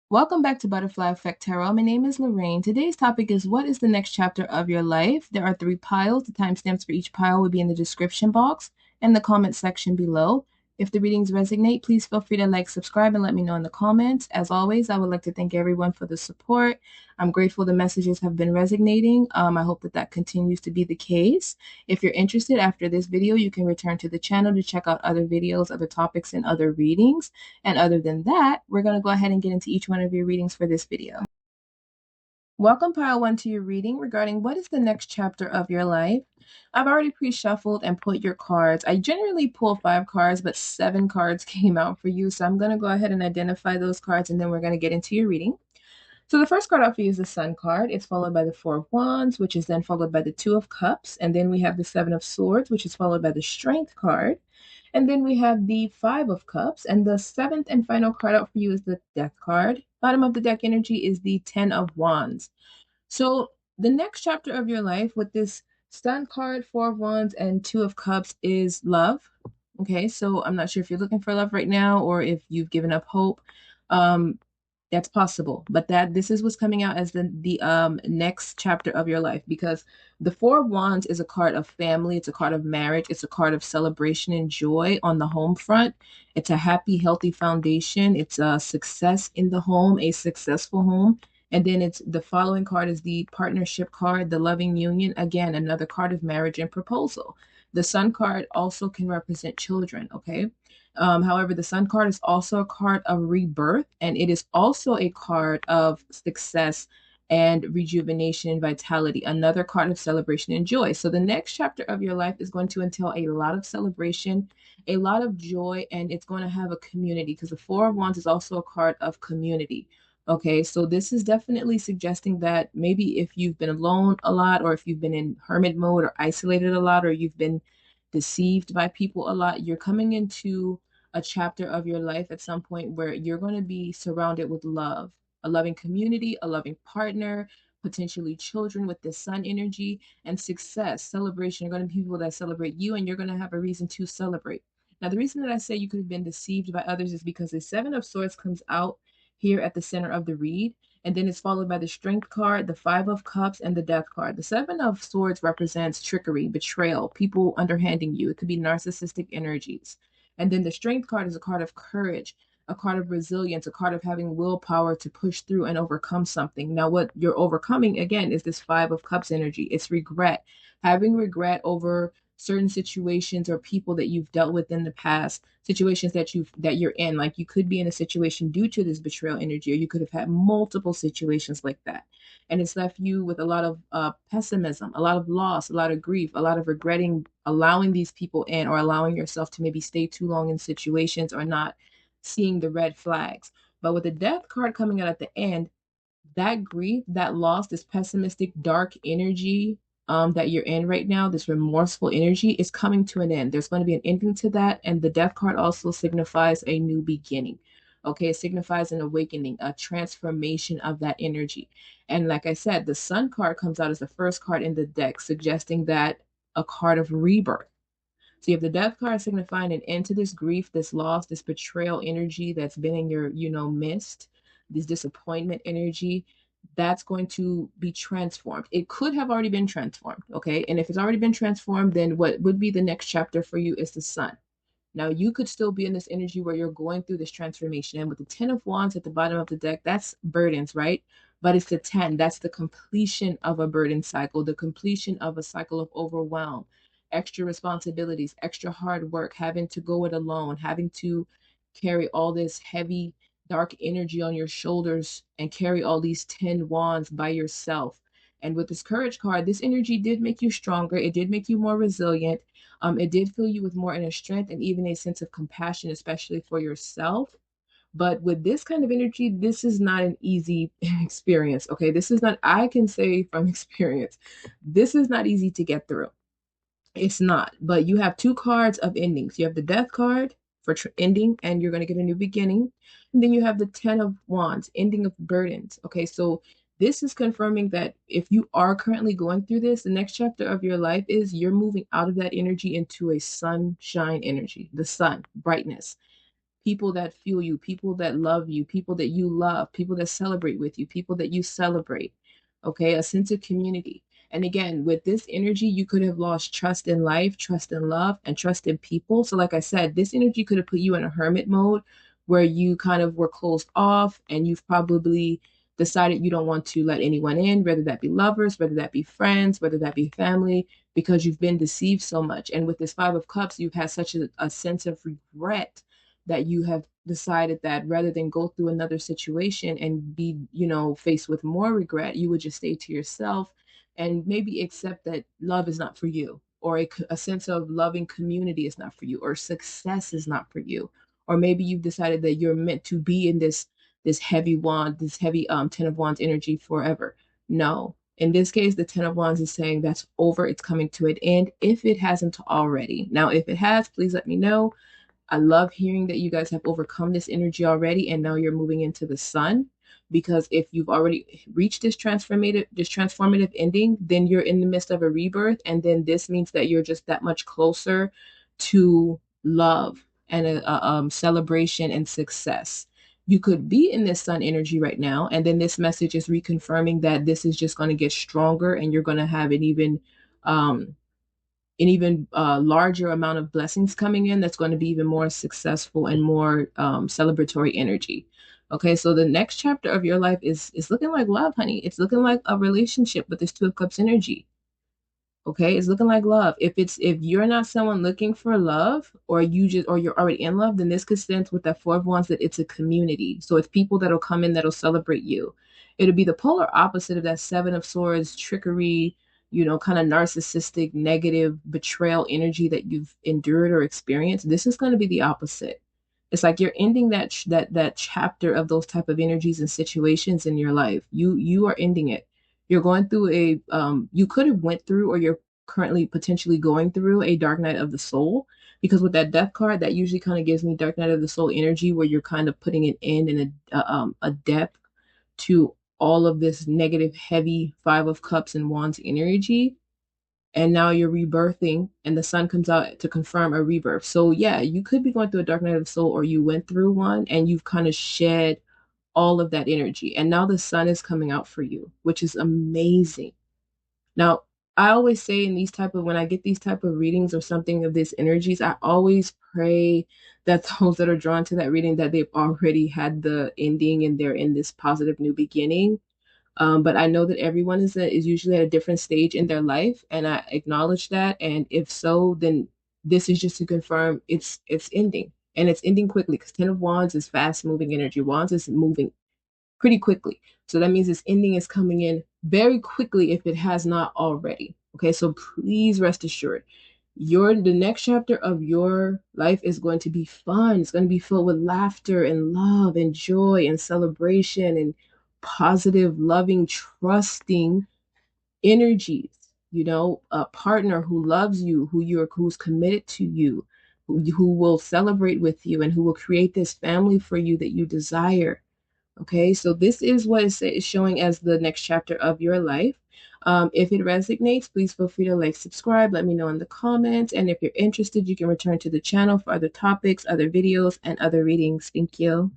Welcome back to Butterfly Effect Tarot. My name is Lorraine. Today's topic is what is the next chapter of your life? There are three piles. The timestamps for each pile will be in the description box and the comment section below. If the readings resonate, please feel free to like, subscribe, and let me know in the comments. As always, I would like to thank everyone for the support. I'm grateful the messages have been resonating. I hope that continues to be the case. If you're interested after this video, you can return to the channel to check out other videos, other topics, and other readings. And other than that, we're going to go ahead and get into each one of your readings for this video. Welcome, Pile 1, to your reading regarding what is the next chapter of your life. I've already pre-shuffled and put your cards. I generally pull 5 cards, but 7 cards came out for you. So I'm going to go ahead and identify those cards, and then we're going to get into your reading. So the first card out for you is the Sun card. It's followed by the Four of Wands, which is then followed by the Two of Cups. And then we have the Seven of Swords, which is followed by the Strength card. And then we have the Five of Cups. And the seventh and final card out for you is the Death card. Bottom of the deck energy is the Ten of Wands. So the next chapter of your life with this Sun card, Four of Wands, and Two of Cups is love. Okay, so I'm not sure if you're looking for love right now or if you've given up hope. That's possible, but this is what's coming out as the next chapter of your life, because the Four of Wands is a card of family, it's a card of marriage, it's a card of celebration and joy on the home front. It's a happy, healthy foundation. It's a success in the home, a successful home. And then it's the following card is the partnership card, the loving union. Again, another card of marriage and proposal. The Sun card also can represent children, okay? However, the Sun card is also a card of rebirth, and it is also a card of success and rejuvenation and vitality, another card of celebration and joy. So the next chapter of your life is going to entail a lot of celebration, a lot of joy, and it's going to have a community, because the Four of Wands is also a card of community. Okay, so this is definitely suggesting that maybe if you've been alone a lot, or if you've been in hermit mode or isolated a lot, or you've been deceived by people a lot, you're coming into a chapter of your life at some point where you're going to be surrounded with love, a loving community, a loving partner, potentially children with the Sun energy, and success, celebration. You're going to be people that celebrate you, and you're going to have a reason to celebrate. Now, the reason that I say you could have been deceived by others is because the Seven of Swords comes out here at the center of the read, and then it's followed by the Strength card, the Five of Cups, and the Death card. The Seven of Swords represents trickery, betrayal, people underhanding you. It could be narcissistic energies. And then the Strength card is a card of courage, a card of resilience, a card of having willpower to push through and overcome something. Now, what you're overcoming, again, is this Five of Cups energy. It's regret, having regret over certain situations or people that you've dealt with in the past, situations that you're in. Like, you could be in a situation due to this betrayal energy, or you could have had multiple situations like that, and it's left you with a lot of pessimism, a lot of loss, a lot of grief, a lot of regretting allowing these people in, or allowing yourself to maybe stay too long in situations, or not seeing the red flags. But with the Death card coming out at the end, that grief, that loss, this pessimistic, dark energy that you're in right now, this remorseful energy, is coming to an end. There's going to be an ending to that. And the Death card also signifies a new beginning. Okay, it signifies an awakening, a transformation of that energy. And like I said, the Sun card comes out as the first card in the deck, suggesting that a card of rebirth. So you have the Death card signifying an end to this grief, this loss, this betrayal energy that's been in your, midst, this disappointment energy. That's going to be transformed. It could have already been transformed, okay? And if it's already been transformed, then what would be the next chapter for you is the Sun. Now, you could still be in this energy where you're going through this transformation. And with the Ten of Wands at the bottom of the deck, that's burdens, right? But it's the 10. That's the completion of a burden cycle, the completion of a cycle of overwhelm, extra responsibilities, extra hard work, having to go it alone, having to carry all this heavy, dark energy on your shoulders and carry all these 10 wands by yourself. And with this Courage card, this energy did make you stronger. It did make you more resilient. It did fill you with more inner strength and even a sense of compassion, especially for yourself. But with this kind of energy, this is not an easy experience. Okay, this is not, I can say from experience, this is not easy to get through. It's not. But you have two cards of endings. You have the Death card for ending, and you're going to get a new beginning. And then you have the Ten of Wands, ending of burdens. Okay, so this is confirming that if you are currently going through this, the next chapter of your life is you're moving out of that energy into a sunshine energy, the sun, brightness, people that fuel you, people that love you, people that you love, people that celebrate with you, people that you celebrate. Okay, a sense of community. And again, with this energy, you could have lost trust in life, trust in love, and trust in people. So, like I said, this energy could have put you in a hermit mode where you kind of were closed off and you've probably decided you don't want to let anyone in, whether that be lovers, whether that be friends, whether that be family, because you've been deceived so much. And with this Five of Cups, you've had such a sense of regret that you have decided that rather than go through another situation and be, faced with more regret, you would just stay to yourself and maybe accept that love is not for you, or a sense of loving community is not for you, or success is not for you. Or maybe you've decided that you're meant to be in this heavy wand, this heavy Ten of Wands energy forever. No. In this case, the Ten of Wands is saying that's over. It's coming to an end if it hasn't already. Now, if it has, please let me know. I love hearing that you guys have overcome this energy already and now you're moving into the sun. Because if you've already reached this transformative ending, then you're in the midst of a rebirth. And then this means that you're just that much closer to love and a celebration and success. You could be in this sun energy right now, and then this message is reconfirming that this is just going to get stronger and you're going to have um, an even larger amount of blessings coming in that's going to be even more successful and more celebratory energy. Okay, so the next chapter of your life is looking like love, honey. It's looking like a relationship with this Two of Cups energy. Okay, it's looking like love. If you're not someone looking for love, or you're already in love, then this could stand with that Four of Wands that it's a community. So it's people that'll come in that'll celebrate you. It'll be the polar opposite of that Seven of Swords trickery, kind of narcissistic, negative betrayal energy that you've endured or experienced. This is going to be the opposite. It's like you're ending that chapter of those type of energies and situations in your life. You are ending it. You're going through you could have went through, or you're currently potentially going through a dark night of the soul, because with that death card, that usually kind of gives me dark night of the soul energy, where you're kind of putting an end and a depth to all of this negative, heavy Five of Cups and Wands energy. And now you're rebirthing, and the sun comes out to confirm a rebirth. So yeah, you could be going through a dark night of the soul, or you went through one and you've kind of shed all of that energy. And now the sun is coming out for you, which is amazing. Now, I always say when I get these type of readings or something of these energies, I always pray that those that are drawn to that reading, that they've already had the ending and they're in this positive new beginning. But I know that everyone is usually at a different stage in their life, and I acknowledge that. And if so, then this is just to confirm it's ending, and it's ending quickly, because Ten of Wands is fast moving energy. Wands is moving pretty quickly. So that means this ending is coming in very quickly if it has not already. Okay, so please rest assured, the next chapter of your life is going to be fun. It's going to be filled with laughter and love and joy and celebration and positive, loving, trusting energies. A partner who loves you, who's committed to you, who will celebrate with you, and who will create this family for you that you desire. Okay, so this is what is showing as the next chapter of your life. If it resonates, please feel free to subscribe, let me know in the comments. And if you're interested, you can return to the channel for other topics, other videos, and other readings. Thank you.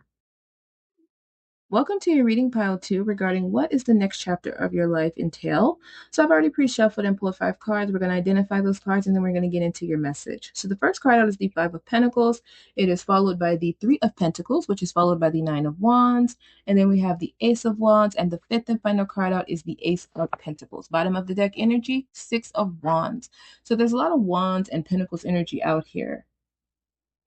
Welcome to your reading pile 2 regarding what is the next chapter of your life entail. So I've already pre-shuffled and pulled 5 cards. We're going to identify those cards and then we're going to get into your message. So the first card out is the Five of Pentacles. It is followed by the Three of Pentacles, which is followed by the Nine of Wands. And then we have the Ace of Wands, and the fifth and final card out is the Ace of Pentacles. Bottom of the deck energy, Six of Wands. So there's a lot of Wands and Pentacles energy out here.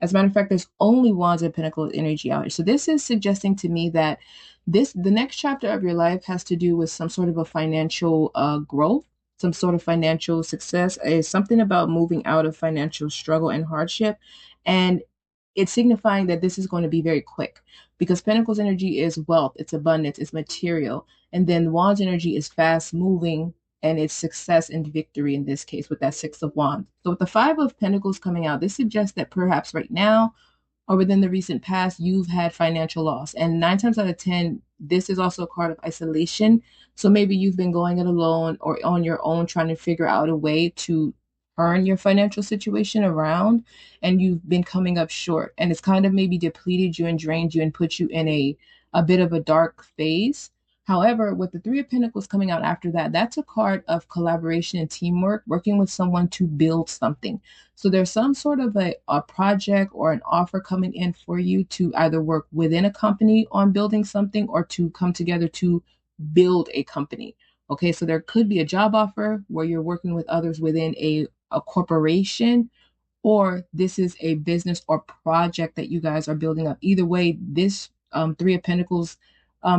As a matter of fact, there's only Wands and Pentacle energy out here. So this is suggesting to me that the next chapter of your life has to do with some sort of a financial growth, some sort of financial success. It's something about moving out of financial struggle and hardship. And it's signifying that this is going to be very quick, because Pentacles energy is wealth, it's abundance, it's material. And then Wands energy is fast moving, and it's success and victory in this case with that Six of Wands. So with the Five of Pentacles coming out, this suggests that perhaps right now or within the recent past, you've had financial loss. And 9 times out of 10, this is also a card of isolation. So maybe you've been going it alone or on your own, trying to figure out a way to turn your financial situation around, and you've been coming up short, and it's kind of maybe depleted you and drained you and put you in a bit of a dark phase. However, with the Three of Pentacles coming out after that, that's a card of collaboration and teamwork, working with someone to build something. So there's some sort of a project or an offer coming in for you to either work within a company on building something or to come together to build a company. Okay, so there could be a job offer where you're working with others within a corporation, or this is a business or project that you guys are building up. Either way, this Three of Pentacles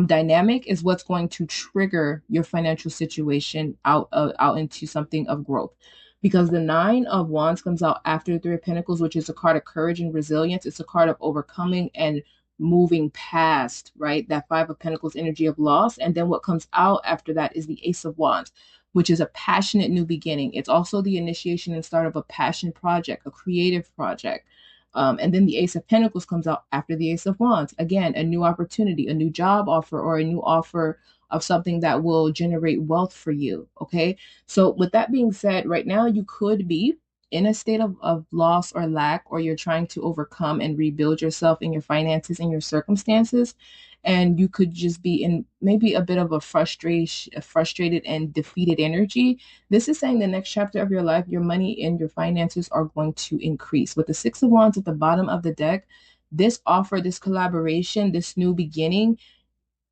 dynamic is what's going to trigger your financial situation out into something of growth. Because the Nine of Wands comes out after the Three of Pentacles, which is a card of courage and resilience. It's a card of overcoming and moving past, right? That Five of Pentacles energy of loss. And then what comes out after that is the Ace of Wands, which is a passionate new beginning. It's also the initiation and start of a passion project, a creative project. And then the Ace of Pentacles comes out after the Ace of Wands. Again, a new opportunity, a new job offer, or a new offer of something that will generate wealth for you. Okay. So, with that being said, right now you could be in a state of loss or lack, or you're trying to overcome and rebuild yourself in your finances and your circumstances. And you could just be in maybe a bit of a frustrated and defeated energy. This is saying the next chapter of your life, your money and your finances are going to increase. With the Six of Wands at the bottom of the deck, this offer, this collaboration, this new beginning,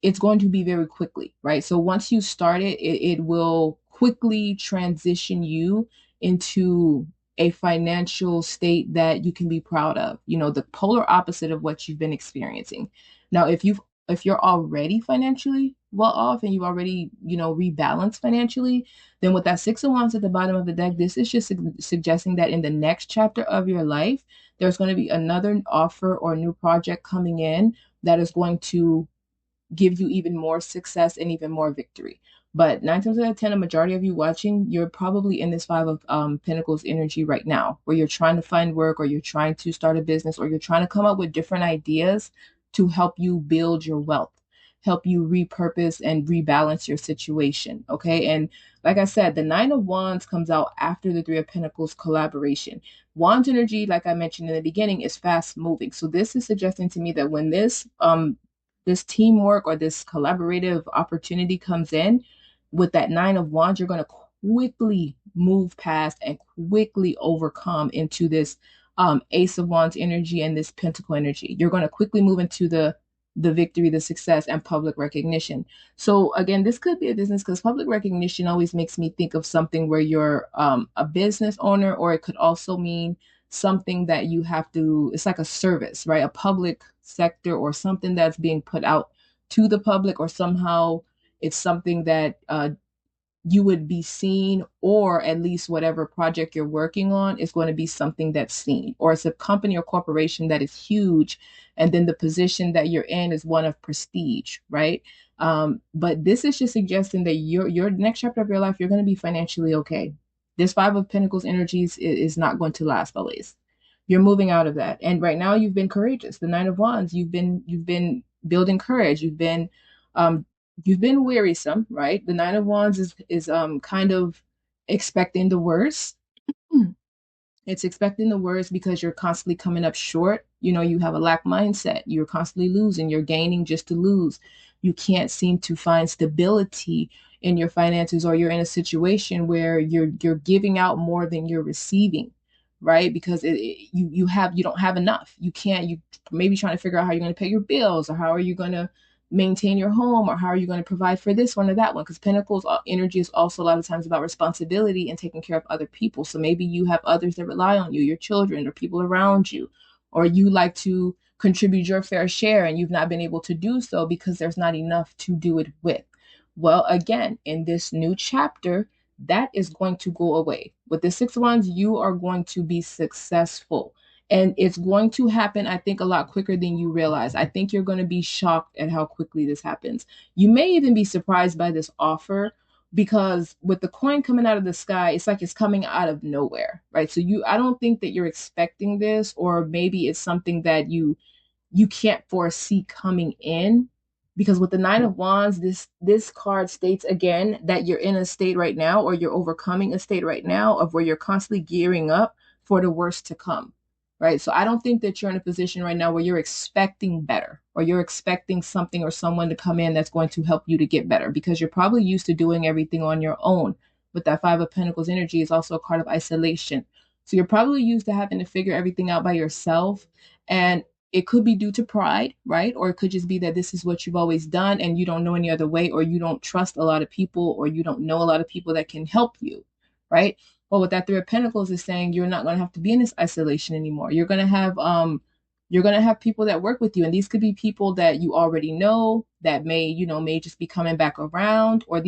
it's going to be very quickly, right? So once you start it will quickly transition you into a financial state that you can be proud of. You know, the polar opposite of what you've been experiencing. Now, if you're already financially well off and you've already, rebalanced financially, then with that Six of Wands at the bottom of the deck, this is just suggesting that in the next chapter of your life, there's going to be another offer or new project coming in that is going to give you even more success and even more victory. But nine times out of 10, a majority of you watching, you're probably in this Five of Pentacles energy right now, where you're trying to find work, or you're trying to start a business, or you're trying to come up with different ideas to help you build your wealth, help you repurpose and rebalance your situation. Okay. And like I said, the Nine of Wands comes out after the Three of Pentacles collaboration. Wands energy, like I mentioned in the beginning, is fast moving. So this is suggesting to me that when this teamwork or this collaborative opportunity comes in with that Nine of Wands, you're going to quickly move past and quickly overcome into this Ace of Wands energy and this Pentacle energy. You're going to quickly move into the victory, the success, and public recognition. So again, this could be a business, because public recognition always makes me think of something where you're a business owner, or it could also mean something that you have to, it's like a service, right? A public sector, or something that's being put out to the public, or somehow it's something that you would be seen, or at least whatever project you're working on is going to be something that's seen, or it's a company or corporation that is huge, and then the position that you're in is one of prestige, right? But this is just suggesting that your next chapter of your life, you're going to be financially okay. This Five of Pentacles energies is not going to last always. You're moving out of that, and right now you've been courageous. The Nine of Wands, you've been building courage. Um, you've been wearisome, right? The Nine of Wands is kind of expecting the worst. It's expecting the worst because you're constantly coming up short. You know, you have a lack mindset. You're constantly losing. You're gaining just to lose. You can't seem to find stability in your finances, or you're in a situation where you're giving out more than you're receiving, right? Because you don't have enough. You maybe trying to figure out how you're going to pay your bills, or how are you going to maintain your home, or how are you going to provide for this one or that one, because Pentacles energy is also a lot of times about responsibility and taking care of other people. So maybe you have others that rely on you, your children or people around you, or you like to contribute your fair share and you've not been able to do so because there's not enough to do it with. Well, again, in this new chapter, that is going to go away. With the Six of Wands, you are going to be successful. And it's going to happen, I think, a lot quicker than you realize. I think you're going to be shocked at how quickly this happens. You may even be surprised by this offer, because with the coin coming out of the sky, it's like it's coming out of nowhere, right? So I don't think that you're expecting this, or maybe it's something that you can't foresee coming in, Because with the Nine of Wands, this card states again that you're in a state right now, or you're overcoming a state right now of where you're constantly gearing up for the worst to come, right? So I don't think that you're in a position right now where you're expecting better, or you're expecting something or someone to come in that's going to help you to get better, because you're probably used to doing everything on your own. With that Five of Pentacles energy is also a card of isolation. So you're probably used to having to figure everything out by yourself. And it could be due to pride, right? Or it could just be that this is what you've always done and you don't know any other way, or you don't trust a lot of people, or you don't know a lot of people that can help you, right? Well, with that Three of Pentacles is saying you're not going to have to be in this isolation anymore. You're going to have people that work with you, and these could be people that you already know that may just be coming back around, or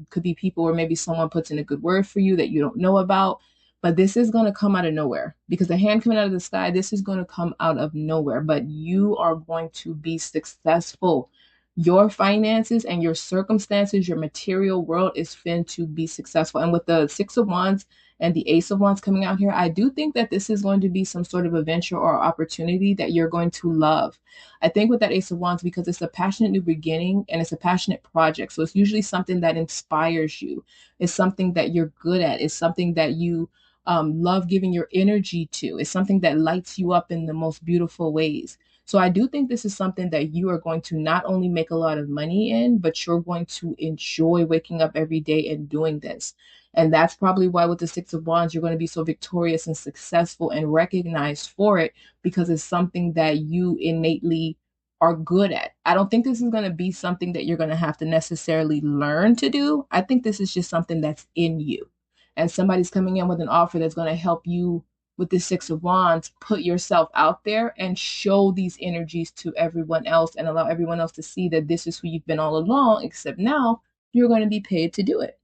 could be people where maybe someone puts in a good word for you that you don't know about. But this is going to come out of nowhere, because the hand coming out of the sky, this is going to come out of nowhere, but you are going to be successful. Your finances and your circumstances, your material world is fin to be successful. And with the Six of Wands and the Ace of Wands coming out here, I do think that this is going to be some sort of adventure or opportunity that you're going to love. I think with that Ace of Wands, because it's a passionate new beginning and it's a passionate project. So it's usually something that inspires you. It's something that you're good at. It's something that you love giving your energy to. It's something that lights you up in the most beautiful ways. So I do think this is something that you are going to not only make a lot of money in, but you're going to enjoy waking up every day and doing this. And that's probably why with the Six of Wands, you're going to be so victorious and successful and recognized for it, because it's something that you innately are good at. I don't think this is going to be something that you're going to have to necessarily learn to do. I think this is just something that's in you. And somebody's coming in with an offer that's going to help you with the Six of Wands, put yourself out there and show these energies to everyone else, and allow everyone else to see that this is who you've been all along, except now you're going to be paid to do it.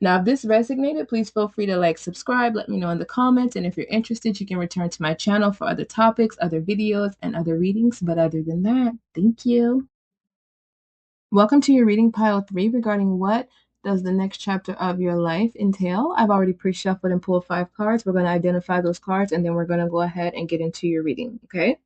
Now, if this resonated, please feel free to like, subscribe, let me know in the comments. And if you're interested, you can return to my channel for other topics, other videos, and other readings. But other than that, thank you. Welcome to your reading pile 3 regarding what does the next chapter of your life entail. I've already pre-shuffled and pulled 5 cards. We're going to identify those cards, and then we're going to go ahead and get into your reading, okay?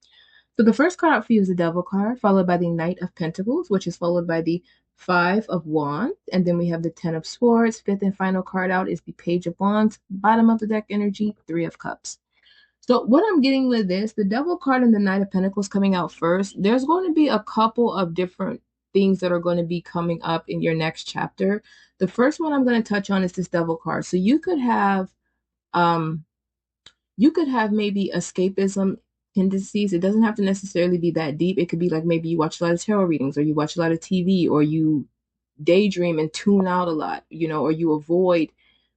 So the first card out for you is the Devil card, followed by the Knight of Pentacles, which is followed by the Five of Wands, and then we have the Ten of Swords. Fifth and final card out is the Page of Wands. Bottom of the deck energy, Three of Cups. So what I'm getting with this, the Devil card and the Knight of Pentacles coming out first, there's going to be a couple of different things that are going to be coming up in your next chapter. The first one I'm going to touch on is this Devil card. So you could have maybe escapism tendencies. It doesn't have to necessarily be that deep. It could be like maybe you watch a lot of tarot readings, or you watch a lot of TV, or you daydream and tune out a lot, or you avoid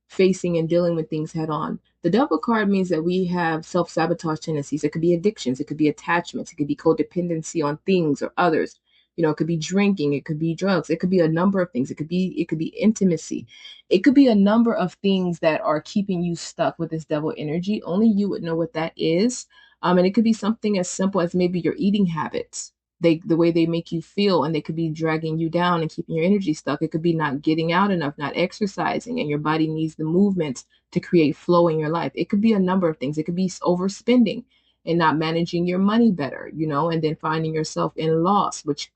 facing and dealing with things head on. The Devil card means that we have self-sabotage tendencies. It could be addictions, it could be attachments, it could be codependency on things or others. It could be drinking, it could be drugs, it could be a number of things. It could be intimacy. It could be a number of things that are keeping you stuck with this Devil energy. Only you would know what that is. And it could be something as simple as maybe your eating habits, the way they make you feel, and they could be dragging you down and keeping your energy stuck. It could be not getting out enough, not exercising, and your body needs the movements to create flow in your life. It could be a number of things. It could be overspending and not managing your money better, and then finding yourself in loss, which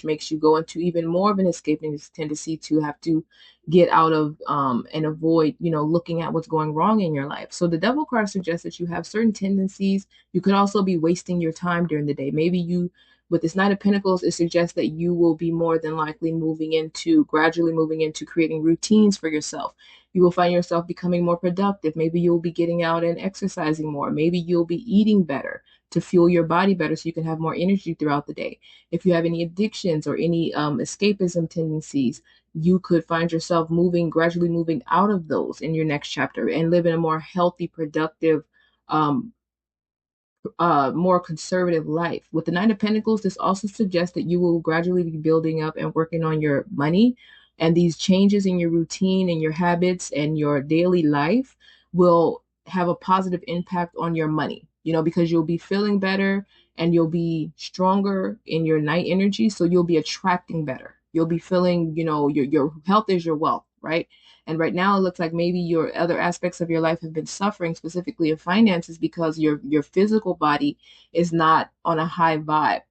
makes you go into even more of an escaping tendency to have to get out of and avoid, looking at what's going wrong in your life. So the Devil card suggests that you have certain tendencies. You could also be wasting your time during the day. Maybe with this Knight of Pentacles, it suggests that you will be more than likely gradually moving into creating routines for yourself. You will find yourself becoming more productive. Maybe you'll be getting out and exercising more. Maybe you'll be eating better to fuel your body better so you can have more energy throughout the day. If you have any addictions or any escapism tendencies, you could find yourself gradually moving out of those in your next chapter and live in a more healthy, productive, more conservative life. With the Nine of Pentacles, this also suggests that you will gradually be building up and working on your money. And these changes in your routine and your habits and your daily life will have a positive impact on your money, because you'll be feeling better and you'll be stronger in your night energy. So you'll be attracting better. You'll be feeling, your health is your wealth, right? And right now it looks like maybe your other aspects of your life have been suffering, specifically in finances, because your physical body is not on a high vibe.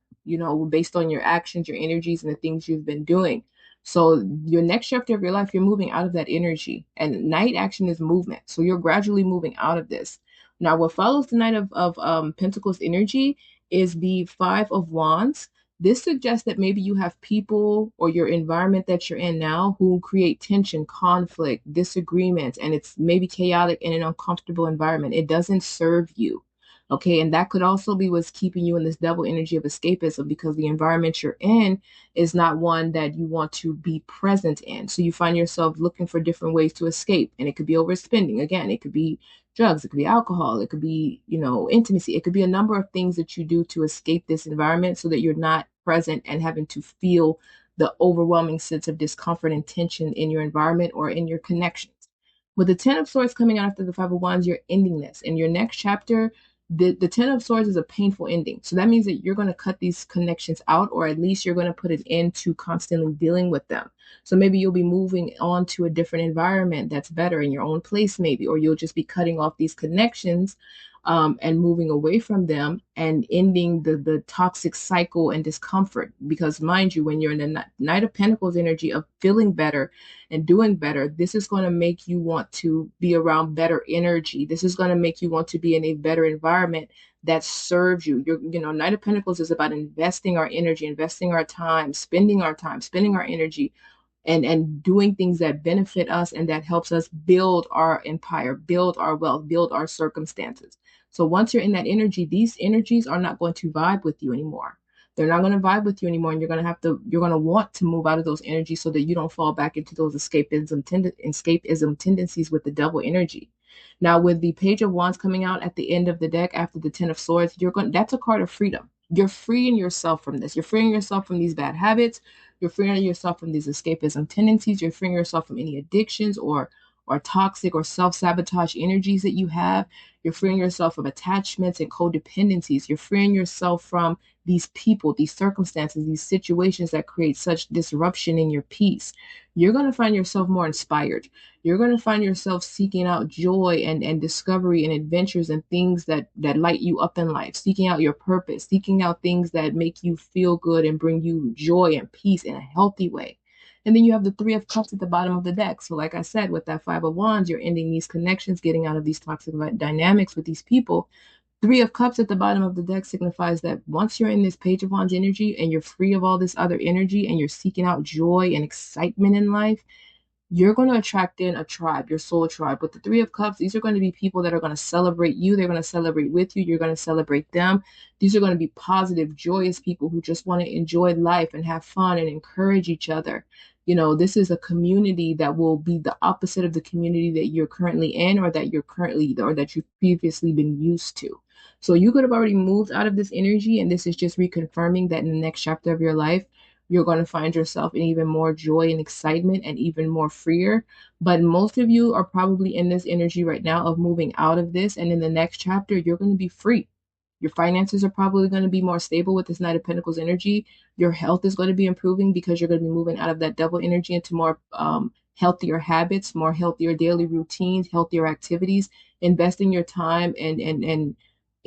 based on your actions, your energies, and the things you've been doing. So your next chapter of your life, you're moving out of that energy. And night action is movement. So you're gradually moving out of this. Now, what follows the Knight of Pentacles energy is the Five of Wands. This suggests that maybe you have people or your environment that you're in now who create tension, conflict, disagreements, and it's maybe chaotic in an uncomfortable environment. It doesn't serve you. Okay, and that could also be what's keeping you in this double energy of escapism, because the environment you're in is not one that you want to be present in. So you find yourself looking for different ways to escape, and it could be overspending. Again, it could be drugs, it could be alcohol, it could be, intimacy. It could be a number of things that you do to escape this environment so that you're not present and having to feel the overwhelming sense of discomfort and tension in your environment or in your connections. With the Ten of Swords coming out after the Five of Wands, you're ending this. In your next chapter, the Ten of Swords is a painful ending. So that means that you're going to cut these connections out, or at least you're going to put an end to constantly dealing with them. So maybe you'll be moving on to a different environment that's better in your own place, maybe, or you'll just be cutting off these connections and moving away from them and ending the toxic cycle and discomfort. Because mind you, when you're in the Knight of Pentacles energy of feeling better and doing better, this is going to make you want to be around better energy. This is going to make you want to be in a better environment that serves you. Knight of Pentacles is about investing our energy, investing our time, spending our energy and doing things that benefit us and that helps us build our empire, build our wealth, build our circumstances. So once you're in that energy, these energies are not going to vibe with you anymore. They're not going to vibe with you anymore, and you're going to want to move out of those energies so that you don't fall back into those escapism tendencies with the double energy. Now, with the Page of Wands coming out at the end of the deck after the Ten of Swords, that's a card of freedom. You're freeing yourself from this. You're freeing yourself from these bad habits. You're freeing yourself from these escapism tendencies. You're freeing yourself from any addictions or toxic or self-sabotage energies that you have. You're freeing yourself from attachments and codependencies. You're freeing yourself from these people, these circumstances, these situations that create such disruption in your peace. You're going to find yourself more inspired. You're going to find yourself seeking out joy and discovery and adventures and things that light you up in life, seeking out your purpose, seeking out things that make you feel good and bring you joy and peace in a healthy way. And then you have the Three of Cups at the bottom of the deck. So like I said, with that Five of Wands, you're ending these connections, getting out of these toxic dynamics with these people. Three of Cups at the bottom of the deck signifies that once you're in this Page of Wands energy and you're free of all this other energy and you're seeking out joy and excitement in life, you're going to attract in a tribe, your soul tribe. With the Three of Cups, these are going to be people that are going to celebrate you. They're going to celebrate with you. You're going to celebrate them. These are going to be positive, joyous people who just want to enjoy life and have fun and encourage each other. This is a community that will be the opposite of the community that you're currently in or that you've previously been used to. So you could have already moved out of this energy, and this is just reconfirming that in the next chapter of your life, you're going to find yourself in even more joy and excitement and even more freer. But most of you are probably in this energy right now of moving out of this. And in the next chapter, you're going to be free. Your finances are probably going to be more stable with this Knight of Pentacles energy. Your health is going to be improving because you're going to be moving out of that double energy into more healthier habits, more healthier daily routines, healthier activities, investing your time and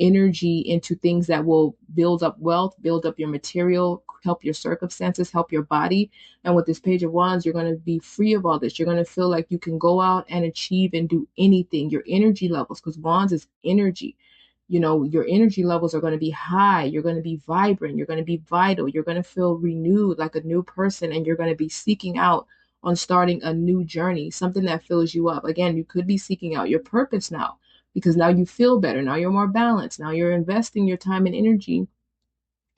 energy into things that will build up wealth, build up your material, help your circumstances, help your body. And with this Page of Wands, you're going to be free of all this. You're going to feel like you can go out and achieve and do anything. Your energy levels, because Wands is energy. Your energy levels are going to be high. You're going to be vibrant. You're going to be vital. You're going to feel renewed like a new person, and you're going to be seeking out on starting a new journey, something that fills you up. Again, you could be seeking out your purpose now, because now you feel better. Now you're more balanced. Now you're investing your time and energy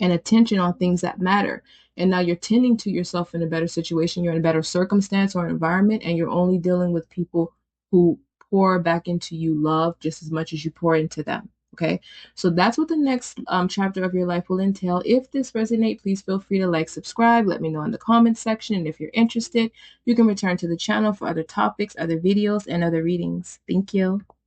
and attention on things that matter. And now you're tending to yourself in a better situation. You're in a better circumstance or environment, and you're only dealing with people who pour back into you love just as much as you pour into them. Okay, so that's what the next chapter of your life will entail. If this resonates, please feel free to like, subscribe, let me know in the comments section. And if you're interested, you can return to the channel for other topics, other videos, and other readings. Thank you.